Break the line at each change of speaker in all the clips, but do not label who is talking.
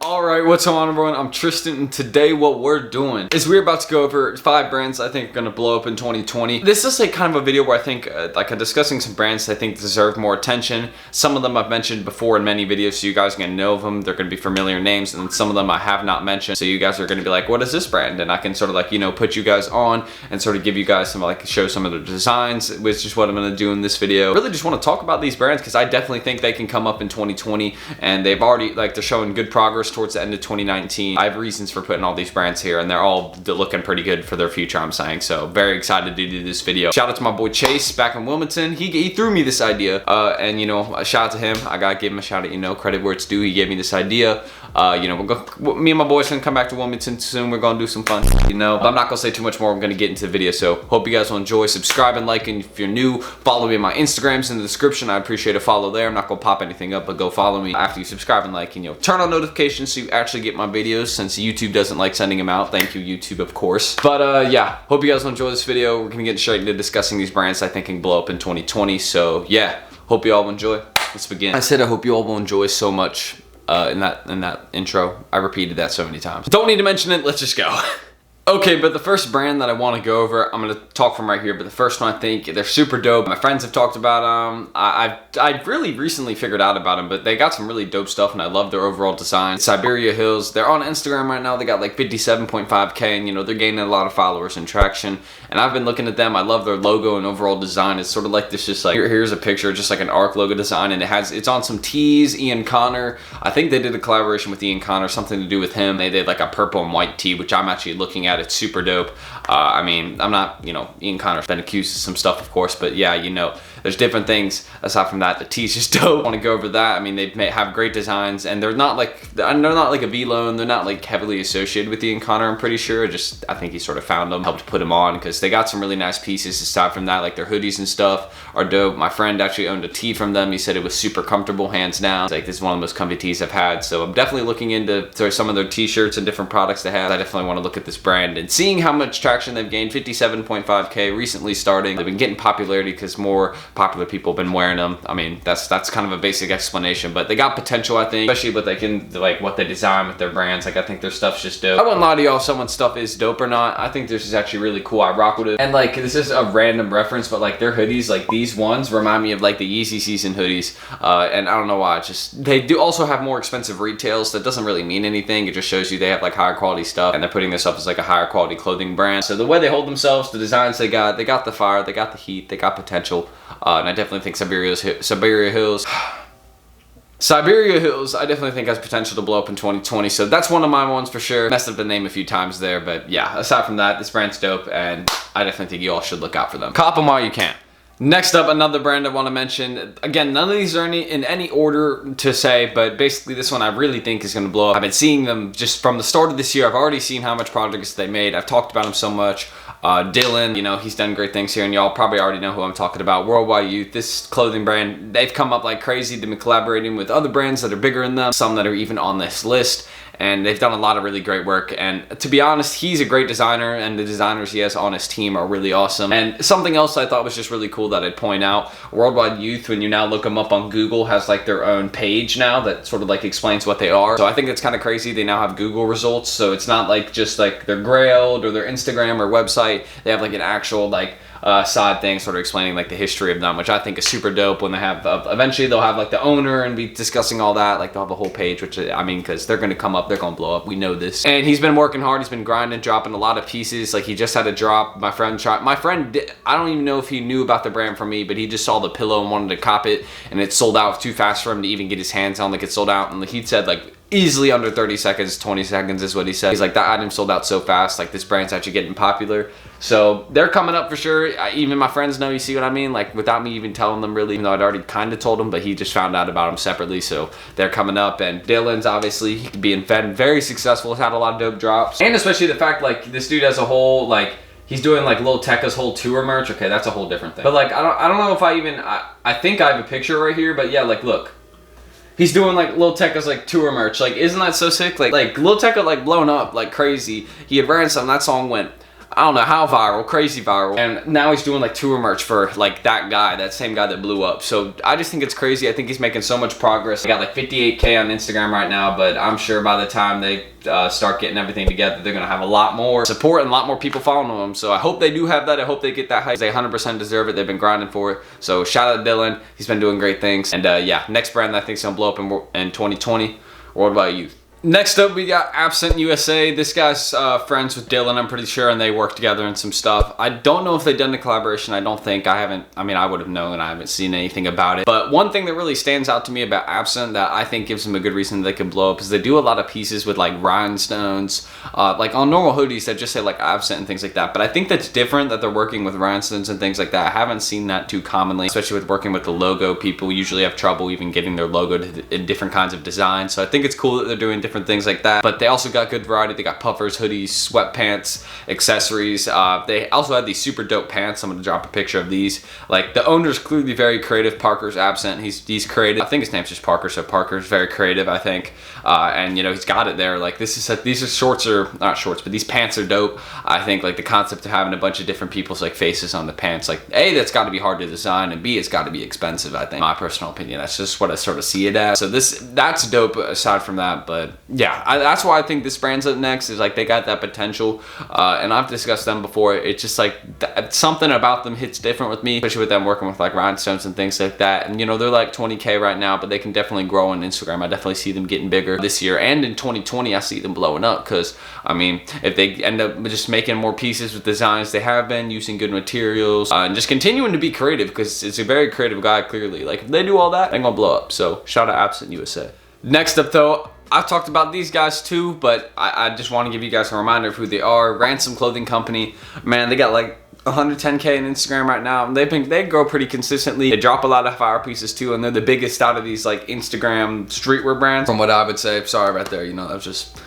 Alright, what's going on everyone? I'm Tristan, and today what we're doing is we're about to go over 5 brands I think are gonna blow up in 2020. This is like kind of a video where I think I'm discussing some brands I think deserve more attention. Some of them I've mentioned before in many videos, so you guys are gonna know of them. They're gonna be familiar names, and then some of them I have not mentioned, so you guys are gonna be like, what is this brand? And I can sort of like, you know, put you guys on and sort of give you guys some, like, show some of their designs, which is what I'm gonna do in this video. Really just want to talk about these brands because I definitely think they can come up in 2020, and they've already, like, they're showing good progress towards the end of 2019. I have reasons for putting all these brands here, and they're all looking pretty good for their future, I'm saying. So very excited to do this video. Shout out to my boy Chase back in Wilmington. He threw me this idea, and you know, shout out to him. I gotta give him a shout out, you know, credit where it's due. He gave me this idea. You know, me and my boys gonna come back to Wilmington soon. We're gonna do some fun, you know. But I'm not gonna say too much more. I'm gonna get into the video. So hope you guys will enjoy. Subscribe and like, and if you're new, follow me on my Instagrams in the description. I appreciate a follow there. I'm not gonna pop anything up, but go follow me after you subscribe and like, and you know, turn on notifications so you actually get my videos, since YouTube doesn't like sending them out. Thank you, YouTube, of course. But yeah, hope you guys will enjoy this video. We're gonna get straight into discussing these brands I think can blow up in 2020. So yeah, hope you all will enjoy. Let's begin. I said I hope you all will enjoy so much in that intro. I repeated that so many times. Don't need to mention it. Let's just go. Okay, but the first brand that I want to go over, I'm going to talk from right here, but the first one, I think they're super dope. My friends have talked about them. I've really recently figured out about them, but they got some really dope stuff, and I love their overall design. Siberia Hills, they're on Instagram right now. They got like 57.5K, and you know, they're gaining a lot of followers and traction, and I've been looking at them. I love their logo and overall design. It's sort of like this, just like, here's a picture, just like an ARC logo design, and it's on some tees. Ian Connor, I think they did a collaboration with Ian Connor, something to do with him. They did like a purple and white tee, which I'm actually looking at. It's super dope. I mean, I'm not, you know, Ian Connor's been accused of some stuff, of course, but yeah, you know, there's different things aside from that. The tee's just dope. I want to go over that. I mean, they have great designs, and they're not like a V-Loan. They're not like heavily associated with Ian Connor, I'm pretty sure. I think he sort of found them, helped put them on, because they got some really nice pieces aside from that. Like their hoodies and stuff are dope. My friend actually owned a tee from them. He said it was super comfortable, hands down. It's like, this is one of the most comfy tees I've had. So I'm definitely looking into some of their t-shirts and different products they have. I definitely want to look at this brand and seeing how much traction they've gained. 57.5K recently starting. They've been getting popularity because more popular people have been wearing them. I mean, that's kind of a basic explanation, but they got potential, I think, especially what they can, like what they design with their brands. Like, I think their stuff's just dope. I wouldn't lie to y'all, someone's stuff is dope or not. I think this is actually really cool. I rock with it. And like, this is a random reference, but like their hoodies, like these ones remind me of like the Yeezy season hoodies. And I don't know why, they do also have more expensive retails. That doesn't really mean anything. It just shows you they have like higher quality stuff, and they're putting this up as like a higher quality clothing brand. So the way they hold themselves, the designs they got the fire, they got the heat, they got potential. And I definitely think Siberia Hills, I definitely think has potential to blow up in 2020. So that's one of my ones for sure. Messed up the name a few times there, but yeah, aside from that, this brand's dope, and I definitely think you all should look out for them. Cop them while you can. Next up, another brand I want to mention. Again, none of these are in any order to say, but basically this one I really think is going to blow up. I've been seeing them just from the start of this year. I've already seen how much progress they made. I've talked about them so much. Dylan, you know, he's done great things here, and y'all probably already know who I'm talking about. Worldwide Youth, this clothing brand, they've come up like crazy. They've been collaborating with other brands that are bigger than them, some that are even on this list. And they've done a lot of really great work. And to be honest, he's a great designer, and the designers he has on his team are really awesome. And something else I thought was just really cool that I'd point out, Worldwide Youth, when you now look them up on Google, has like their own page now that sort of like explains what they are. So I think it's kind of crazy. They now have Google results. So it's not like just like their Grailed or their Instagram or website. They have like an actual like side thing sort of explaining like the history of them, which I think is super dope. When they have eventually they'll have like the owner and be discussing all that. Like they'll have a whole page, which I mean, because they're going to come up, they're going to blow up, we know this. And he's been working hard, he's been grinding, dropping a lot of pieces. Like he just had a drop. My friend I don't even know if he knew about the brand from me, but he just saw the pillow and wanted to cop it, and it sold out too fast for him to even get his hands on. Like it sold out, and he said like easily under 30 seconds, 20 seconds is what he said. He's like, that item sold out so fast, like this brand's actually getting popular. So they're coming up for sure. Even my friends know, you see what I mean? Like without me even telling them really, even though I'd already kind of told them, but he just found out about them separately. So they're coming up, and Dylan's obviously being fed, very successful, has had a lot of dope drops. And especially the fact like this dude has a whole like, he's doing like Lil Tecca's whole tour merch. Okay, that's a whole different thing. But like, I don't know if I think I have a picture right here, but yeah, like look. He's doing like Lil Tecca's like tour merch. Like, isn't that so sick? Like Lil Tecca like blown up like crazy. He had Ransome, that song went I don't know how viral, crazy viral. And now he's doing like tour merch for like that same guy that blew up. So I just think it's crazy. I think he's making so much progress. He got like 58K on Instagram right now, but I'm sure by the time they start getting everything together, they're gonna have a lot more support and a lot more people following them. So I hope they do have that. I hope they get that hype. They 100% deserve it. They've been grinding for it. So shout out to Dylan. He's been doing great things. And yeah, next brand that I think is gonna blow up in 2020, Worldwide Youth. Next up, we got Absent USA. This guy's friends with Dylan, I'm pretty sure, and they work together in some stuff. I don't know if they've done the collaboration. I don't think. I mean, I would have known. I haven't seen anything about it. But one thing that really stands out to me about Absent that I think gives them a good reason they can blow up is they do a lot of pieces with like rhinestones, like on normal hoodies that just say like Absent and things like that. But I think that's different that they're working with rhinestones and things like that. I haven't seen that too commonly, especially with working with the logo. People usually have trouble even getting their logo in different kinds of designs. So I think it's cool that they're doing different things like that. But they also got good variety. They got puffers, hoodies, sweatpants, accessories. They also had these super dope pants. I'm gonna drop a picture of these. Like the owner's clearly very creative. Parker's Absent. He's creative. I think his name's just Parker, so Parker's very creative, I think. And you know, he's got it there. Like these are shorts, are not shorts, but these pants are dope. I think like the concept of having a bunch of different people's like faces on the pants, like A, that's got to be hard to design, and B, it's got to be expensive. I think, my personal opinion, that's just what I sort of see it as. So that's dope. Aside from that, but yeah. That's why I think this brand's up next, is like they got that potential, and I've discussed them before. It's just like something about them hits different with me, especially with them working with like rhinestones and things like that. And you know, they're like 20K right now, but they can definitely grow on Instagram. I definitely see them getting bigger this year, and in 2020 I see them blowing up, because I mean, if they end up just making more pieces with designs they have been using good materials, and just continuing to be creative, because it's a very creative guy clearly. Like if they do all that, they're gonna blow up. So shout out Absent USA. Next up though, I've talked about these guys too, but I just want to give you guys a reminder of who they are. Ransome clothing company. Man, they got like 110K on Instagram right now. They grow pretty consistently. They drop a lot of fire pieces too, and they're the biggest out of these like Instagram streetwear brands, from what I would say. Sorry right there, you know, that was just,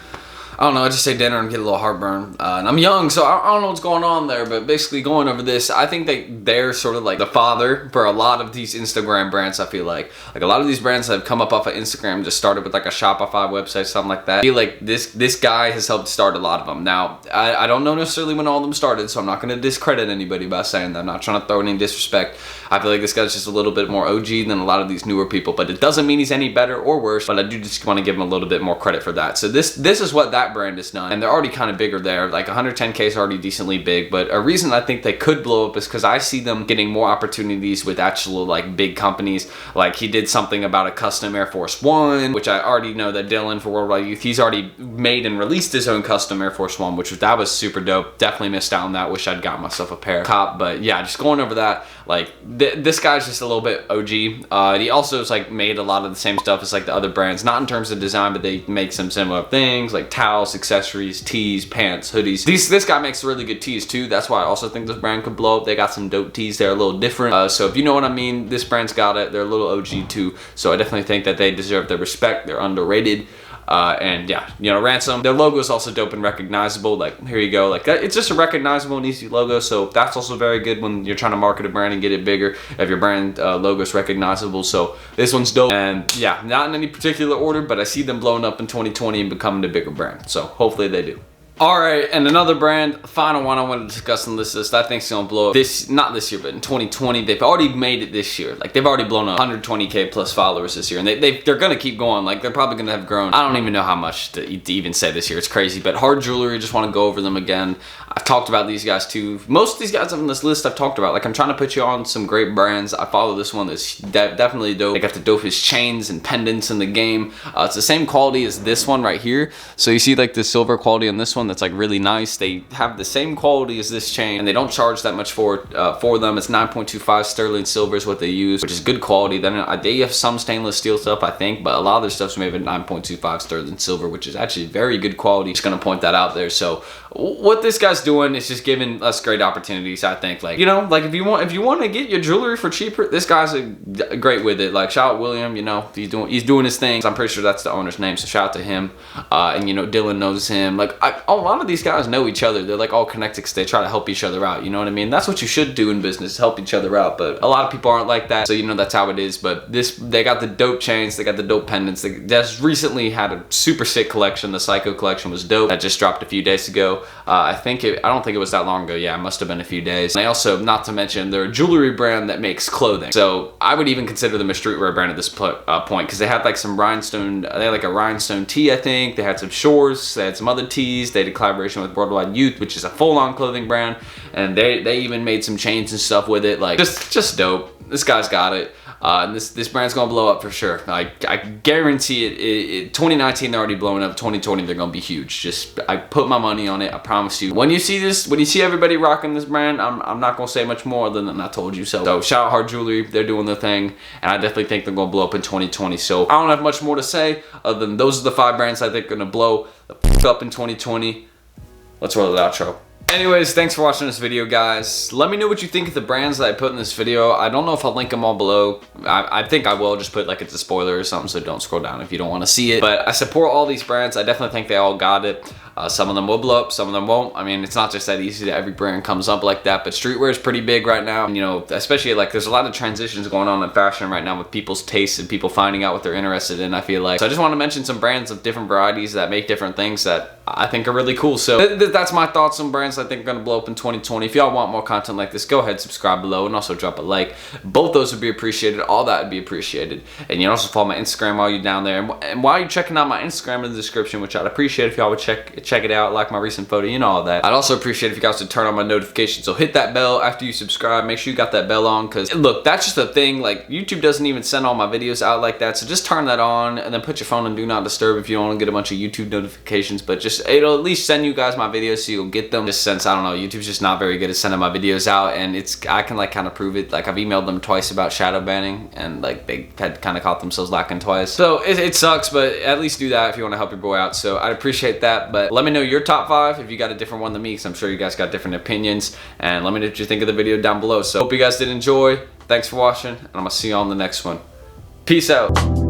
I don't know, I just say dinner and get a little heartburn. And I'm young, so I don't know what's going on there, but basically going over this, I think they're sort of like the father for a lot of these Instagram brands. I feel like a lot of these brands that have come up off of Instagram just started with like a Shopify website, something like that. I feel like this guy has helped start a lot of them. Now, I don't know necessarily when all of them started, so I'm not going to discredit anybody by saying that. I'm not trying to throw any disrespect. I feel like this guy's just a little bit more OG than a lot of these newer people, but it doesn't mean he's any better or worse, but I do just want to give him a little bit more credit for that. So this is what that brand has done, and they're already kind of bigger there. Like 110K is already decently big, but a reason I think they could blow up is because I see them getting more opportunities with actual like big companies. Like he did something about a custom Air Force One, which I already know that Dylan for Worldwide Youth, he's already made and released his own custom Air Force One, that was super dope. Definitely missed out on that. Wish I'd got myself a pair. Cop, but yeah, just going over that, like this guy's just a little bit OG. He also has like made a lot of the same stuff as like the other brands, not in terms of design, but they make some similar things like towels, accessories, tees, pants, hoodies. This guy makes really good tees too. That's why I also think this brand could blow up. They got some dope tees. They're a little different. So if you know what I mean, this brand's got it. They're a little OG too. So I definitely think that they deserve their respect. They're underrated. And yeah, you know, Ransome, their logo is also dope and recognizable. Like here you go, like it's just a recognizable and easy logo, so that's also very good when you're trying to market a brand and get it bigger, if your brand logo is recognizable. So this one's dope, and yeah, not in any particular order, but I see them blowing up in 2020 and becoming a bigger brand, so hopefully they do. Alright, and another brand, final one I want to discuss on this list, I think is going to blow up not this year, but in 2020. They've already made it this year. Like, they've already blown up 120K plus followers this year, and they're going to keep going. Like, they're probably going to have grown. I don't even know how much to even say this year. It's crazy, but Hard Jewelry, just want to go over them again. I've talked about these guys too. Most of these guys on this list I've talked about. Like, I'm trying to put you on some great brands. I follow this one that's definitely dope. They got the dopest chains and pendants in the game. It's the same quality as this one right here. So you see like the silver quality on this one that's like really nice. They have the same quality as this chain, and they don't charge that much for them. It's 9.25 sterling silver is what they use, which is good quality. Then they have some stainless steel stuff, I think, but a lot of their stuff's made with 9.25 sterling silver, which is actually very good quality. Just gonna point that out there. So what this guy's doing is just giving us great opportunities, I think. Like, you know, like if you want to get your jewelry for cheaper, this guy's great with it. Like, shout out William, you know, he's doing his thing. I'm pretty sure that's the owner's name, so shout out to him. And you know, Dylan knows him. Like, lot of these guys know each other. They're like all connected because they try to help each other out. You know what I mean? That's what you should do in business, help each other out. But a lot of people aren't like that, so you know that's how it is. But they got the dope chains, they got the dope pendants. They just recently had a super sick collection. The Psycho collection was dope. That just dropped a few days ago. I don't think it was that long ago. Yeah, it must have been a few days. And they also, not to mention, they're a jewelry brand that makes clothing. So I would even consider them a streetwear brand at this point, because they had like some rhinestone, they had like a rhinestone tee, I think. They had some shorts, they had some other tees. They did a collaboration with Worldwide Youth, which is a full-on clothing brand. And they even made some chains and stuff with it. Like, just dope. This guy's got it. And this brand's gonna blow up for sure. I guarantee it. 2019 they're already blowing up. 2020 they're gonna be huge. I put my money on it. I promise you. When you see everybody rocking this brand, I'm not gonna say much more other than I told you so. So shout out Hard Jewelry. They're doing their thing, and I definitely think they're gonna blow up in 2020. So I don't have much more to say other than those are the 5 brands I think are gonna blow up in 2020. Let's roll the outro. Anyways, thanks for watching this video, guys. Let me know what you think of the brands that I put in this video. I don't know if I'll link them all below. I think I will just put like it's a spoiler or something, so don't scroll down if you don't want to see it. But I support all these brands. I definitely think they all got it. Some of them will blow up, some of them won't. I mean, it's not just that easy that every brand comes up like that, but streetwear is pretty big right now. And, you know, especially like there's a lot of transitions going on in fashion right now with people's tastes and people finding out what they're interested in, I feel like. So I just want to mention some brands of different varieties that make different things that I think are really cool. So that's my thoughts on brands I think are going to blow up in 2020. If y'all want more content like this, go ahead, subscribe below, and also drop a like. Both those would be appreciated. All that would be appreciated. And you can also follow my Instagram while you're down there. And while you're checking out my Instagram in the description, which I'd appreciate if y'all would check it out, like my recent photo, you know, all that. I'd also appreciate if you guys would turn on my notifications. So hit that bell after you subscribe. Make sure you got that bell on, because look, that's just a thing. Like, YouTube doesn't even send all my videos out like that. So just turn that on and then put your phone on Do Not Disturb if you don't want to get a bunch of YouTube notifications. But just, it'll at least send you guys my videos so you'll get them. Just since, I don't know, YouTube's just not very good at sending my videos out, and I can like kind of prove it. Like, I've emailed them twice about shadow banning, and like they had kind of caught themselves lacking twice. So it sucks, but at least do that if you want to help your boy out. So I'd appreciate that. But let me know your top 5 if you got a different one than me, because I'm sure you guys got different opinions. And let me know what you think of the video down below. So hope you guys did enjoy. Thanks for watching, and I'm gonna see you on the next one. Peace out.